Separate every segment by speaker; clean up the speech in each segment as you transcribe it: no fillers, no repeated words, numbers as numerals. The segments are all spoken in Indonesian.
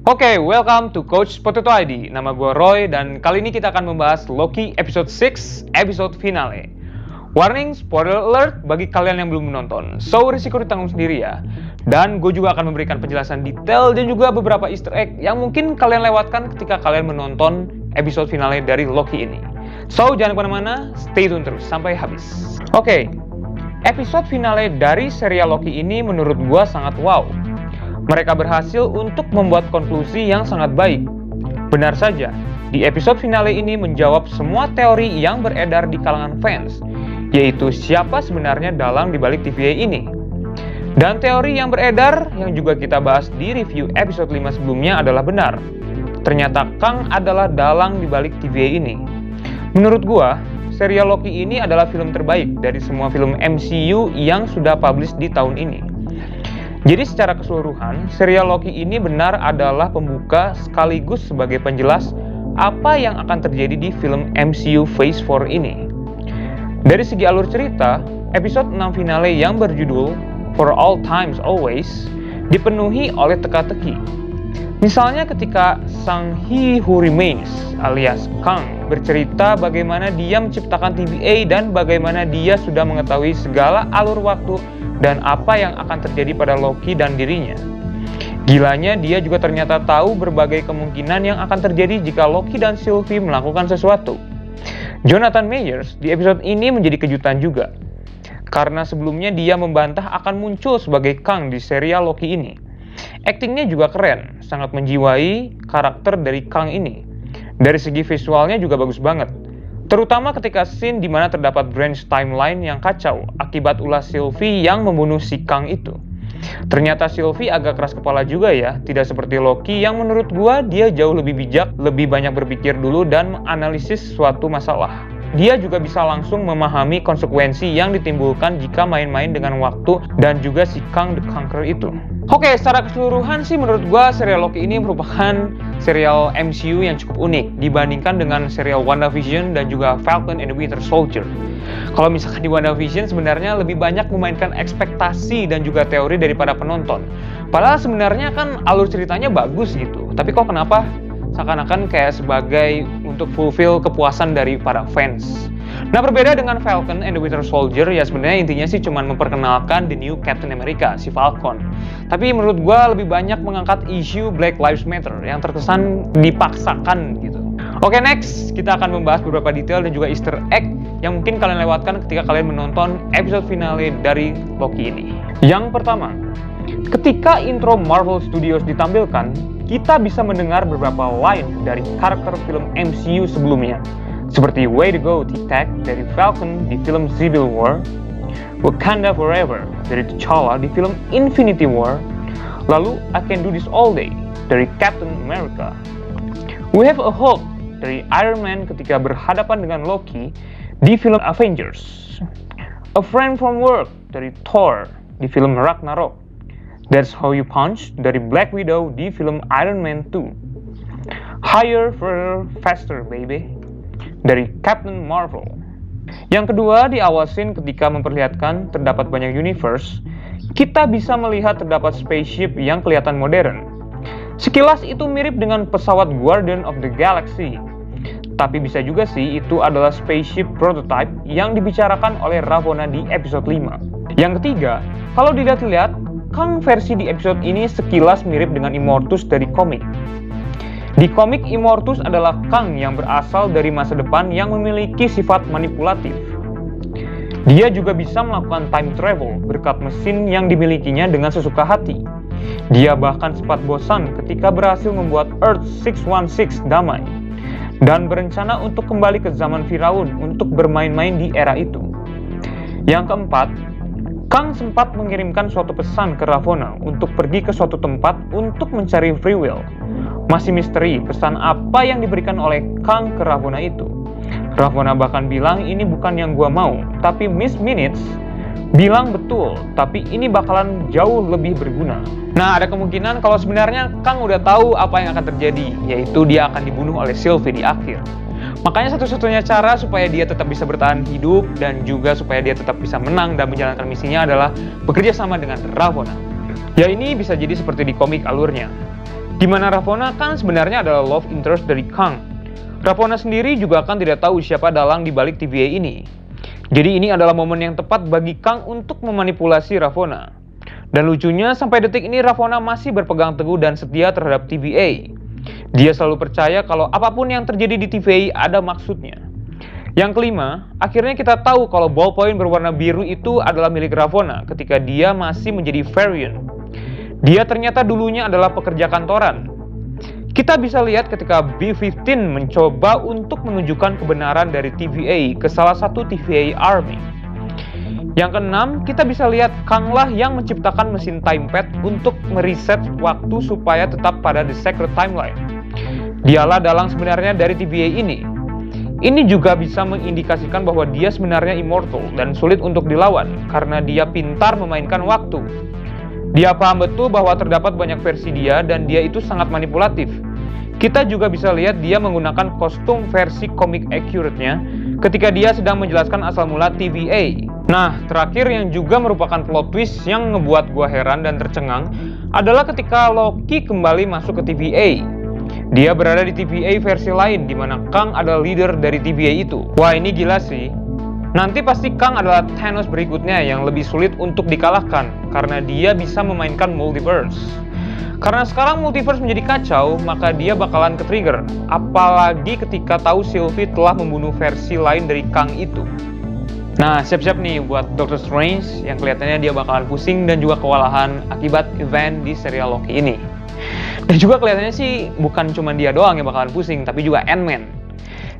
Speaker 1: Oke, welcome to Coach Potato ID. Nama gue Roy dan kali ini kita akan membahas Loki episode 6, episode finale. Warning, spoiler alert bagi kalian yang belum menonton. So, risiko ditanggung sendiri ya. Dan gue juga akan memberikan penjelasan detail dan juga beberapa easter egg yang mungkin kalian lewatkan ketika kalian menonton episode finale dari Loki ini. So, jangan kemana-mana, stay tune terus sampai habis. Oke, episode finale dari serial Loki ini menurut gue sangat wow. Mereka berhasil untuk membuat konklusi yang sangat baik. Benar saja, di episode finale ini menjawab semua teori yang beredar di kalangan fans, yaitu siapa sebenarnya dalang dibalik TVA ini. Dan teori yang beredar yang juga kita bahas di review episode 5 sebelumnya adalah benar. Ternyata Kang adalah dalang dibalik TVA ini. Menurut gua, serial Loki ini adalah film terbaik dari semua film MCU yang sudah publish di tahun ini. Jadi secara keseluruhan, serial Loki ini benar adalah pembuka sekaligus sebagai penjelas apa yang akan terjadi di film MCU Phase 4 ini. Dari segi alur cerita, episode 6 finale yang berjudul For All Times Always dipenuhi oleh teka-teki. Misalnya ketika sang He Who Remains alias Kang bercerita bagaimana dia menciptakan TVA dan bagaimana dia sudah mengetahui segala alur waktu dan apa yang akan terjadi pada Loki dan dirinya. Gilanya dia juga ternyata tahu berbagai kemungkinan yang akan terjadi jika Loki dan Sylvie melakukan sesuatu. Jonathan Majors di episode ini menjadi kejutan juga, karena sebelumnya dia membantah akan muncul sebagai Kang di serial Loki ini. Aktingnya juga keren, sangat menjiwai karakter dari Kang ini. Dari segi visualnya juga bagus banget. Terutama ketika scene di mana terdapat branch timeline yang kacau akibat ulah Sylvie yang membunuh si Kang itu. Ternyata Sylvie agak keras kepala juga ya, tidak seperti Loki yang menurut gua dia jauh lebih bijak, lebih banyak berpikir dulu dan menganalisis suatu masalah. Dia juga bisa langsung memahami konsekuensi yang ditimbulkan jika main-main dengan waktu dan juga si Kang the Conqueror itu. Oke, secara keseluruhan sih menurut gua serial Loki ini merupakan serial MCU yang cukup unik dibandingkan dengan serial WandaVision dan juga Falcon and the Winter Soldier. Kalau misalkan di WandaVision sebenarnya lebih banyak memainkan ekspektasi dan juga teori daripada penonton. Padahal sebenarnya kan alur ceritanya bagus gitu. Tapi kok kenapa seakan-akan kayak sebagai untuk fulfill kepuasan dari para fans. Nah, berbeda dengan Falcon and the Winter Soldier, ya sebenarnya intinya sih cuma memperkenalkan the new Captain America, si Falcon. Tapi menurut gue lebih banyak mengangkat isu Black Lives Matter yang terkesan dipaksakan gitu. Oke, next kita akan membahas beberapa detail dan juga easter egg yang mungkin kalian lewatkan ketika kalian menonton episode finale dari Loki ini. Yang pertama, ketika intro Marvel Studios ditampilkan, kita bisa mendengar beberapa line dari karakter film MCU sebelumnya, seperti Way to Go Tic-Tac dari Falcon di film Civil War, Wakanda Forever dari T'Challa di film Infinity War, lalu I Can Do This All Day dari Captain America. We Have a Hope dari Iron Man ketika berhadapan dengan Loki di film Avengers. A Friend From Work dari Thor di film Ragnarok. That's How You Punch dari Black Widow di film Iron Man 2. Higher, Further, Faster Baby dari Captain Marvel. Yang kedua, di awal scene ketika memperlihatkan terdapat banyak universe, kita bisa melihat terdapat spaceship yang kelihatan modern. Sekilas itu mirip dengan pesawat Guardian of the Galaxy. Tapi bisa juga sih itu adalah spaceship prototype yang dibicarakan oleh Ravonna di episode 5. Yang ketiga, kalau dilihat-lihat, Kang versi di episode ini sekilas mirip dengan Immortus dari komik. Di komik, Immortus adalah Kang yang berasal dari masa depan yang memiliki sifat manipulatif. Dia juga bisa melakukan time travel berkat mesin yang dimilikinya dengan sesuka hati. Dia bahkan sempat bosan ketika berhasil membuat Earth 616 damai dan berencana untuk kembali ke zaman Firaun untuk bermain-main di era itu. Yang keempat, Kang sempat mengirimkan suatu pesan ke Ravonna untuk pergi ke suatu tempat untuk mencari free will. Masih misteri pesan apa yang diberikan oleh Kang ke Ravonna itu. Ravonna bahkan bilang ini bukan yang gua mau, tapi Miss Minutes bilang betul, tapi ini bakalan jauh lebih berguna. Nah, ada kemungkinan kalau sebenarnya Kang udah tahu apa yang akan terjadi, yaitu dia akan dibunuh oleh Sylvie di akhir. Makanya satu-satunya cara supaya dia tetap bisa bertahan hidup dan juga supaya dia tetap bisa menang dan menjalankan misinya adalah bekerja sama dengan Ravonna. Ya, ini bisa jadi seperti di komik alurnya. Dimana Ravonna kan sebenarnya adalah love interest dari Kang. Ravonna sendiri juga kan tidak tahu siapa dalang di balik TVA ini. Jadi ini adalah momen yang tepat bagi Kang untuk memanipulasi Ravonna. Dan lucunya sampai detik ini Ravonna masih berpegang teguh dan setia terhadap TVA. Dia selalu percaya kalau apapun yang terjadi di TVA ada maksudnya. Yang kelima, akhirnya kita tahu kalau ballpoint berwarna biru itu adalah milik Ravonna ketika dia masih menjadi Varian. Dia ternyata dulunya adalah pekerja kantoran. Kita bisa lihat ketika B-15 mencoba untuk menunjukkan kebenaran dari TVA ke salah satu TVA Army. Yang keenam, kita bisa lihat Kang lah yang menciptakan mesin timepad untuk mereset waktu supaya tetap pada The Sacred Timeline. Dialah dalang sebenarnya dari TVA ini. Ini juga bisa mengindikasikan bahwa dia sebenarnya immortal dan sulit untuk dilawan karena dia pintar memainkan waktu. Dia paham betul bahwa terdapat banyak versi dia dan dia itu sangat manipulatif. Kita juga bisa lihat dia menggunakan kostum versi comic accurate-nya ketika dia sedang menjelaskan asal mula TVA. Nah, terakhir yang juga merupakan plot twist yang ngebuat gua heran dan tercengang adalah ketika Loki kembali masuk ke TVA. Dia berada di TVA versi lain di mana Kang adalah leader dari TVA itu. Wah, ini gila sih. Nanti pasti Kang adalah Thanos berikutnya yang lebih sulit untuk dikalahkan karena dia bisa memainkan multiverse. Karena sekarang multiverse menjadi kacau, maka dia bakalan ke-trigger. Apalagi ketika tahu Sylvie telah membunuh versi lain dari Kang itu. Nah, siap-siap nih buat Doctor Strange yang kelihatannya dia bakalan pusing dan juga kewalahan akibat event di serial Loki ini. Dan juga kelihatannya sih bukan cuma dia doang yang bakalan pusing, tapi juga Ant-Man.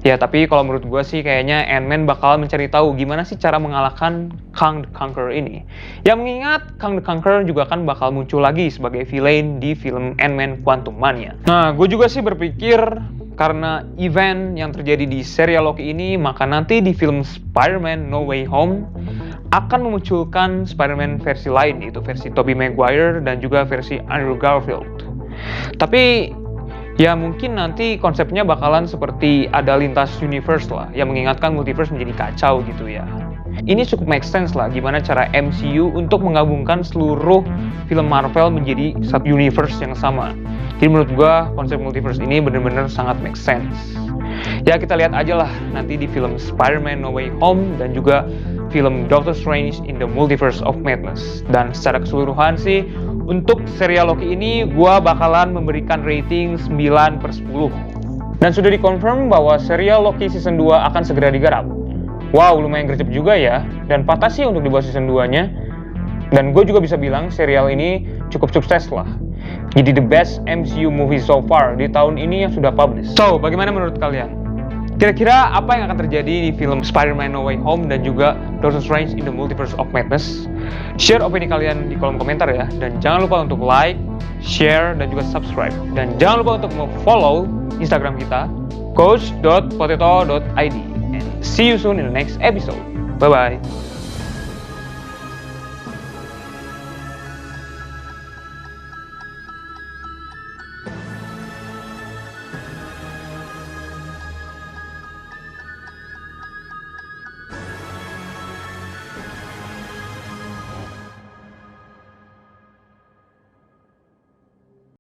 Speaker 1: Ya, tapi kalau menurut gue sih kayaknya Ant-Man bakal mencari tahu gimana sih cara mengalahkan Kang the Conqueror ini. Yang mengingat Kang the Conqueror juga kan bakal muncul lagi sebagai villain di film Ant-Man Quantumania. Nah, gue juga sih berpikir karena event yang terjadi di serial Loki ini, maka nanti di film Spider-Man No Way Home akan memunculkan Spider-Man versi lain, yaitu versi Tobey Maguire dan juga versi Andrew Garfield. Tapi ya mungkin nanti konsepnya bakalan seperti ada lintas universe lah, yang mengingatkan multiverse menjadi kacau gitu ya. Ini cukup make sense lah gimana cara MCU untuk menggabungkan seluruh film Marvel menjadi satu universe yang sama. Jadi menurut gua konsep multiverse ini benar-benar sangat make sense. Ya kita lihat aja lah nanti di film Spider-Man No Way Home dan juga film Doctor Strange in the Multiverse of Madness. Dan secara keseluruhan sih untuk serial Loki ini gua bakalan memberikan rating 9/10. Dan sudah dikonfirm bahwa serial Loki season 2 akan segera digarap. Wow, lumayan gercep juga ya. Dan patah sih untuk dibuat season 2-nya. Dan gue juga bisa bilang serial ini cukup sukses lah. Jadi the best MCU movie so far di tahun ini yang sudah publish. So, bagaimana menurut kalian? Kira-kira apa yang akan terjadi di film Spider-Man No Way Home dan juga Doctor Strange in the Multiverse of Madness? Share opini kalian di kolom komentar ya. Dan jangan lupa untuk like, share, dan juga subscribe. Dan jangan lupa untuk follow Instagram kita, coach.potato.id. And see you soon in the next episode. Bye-bye.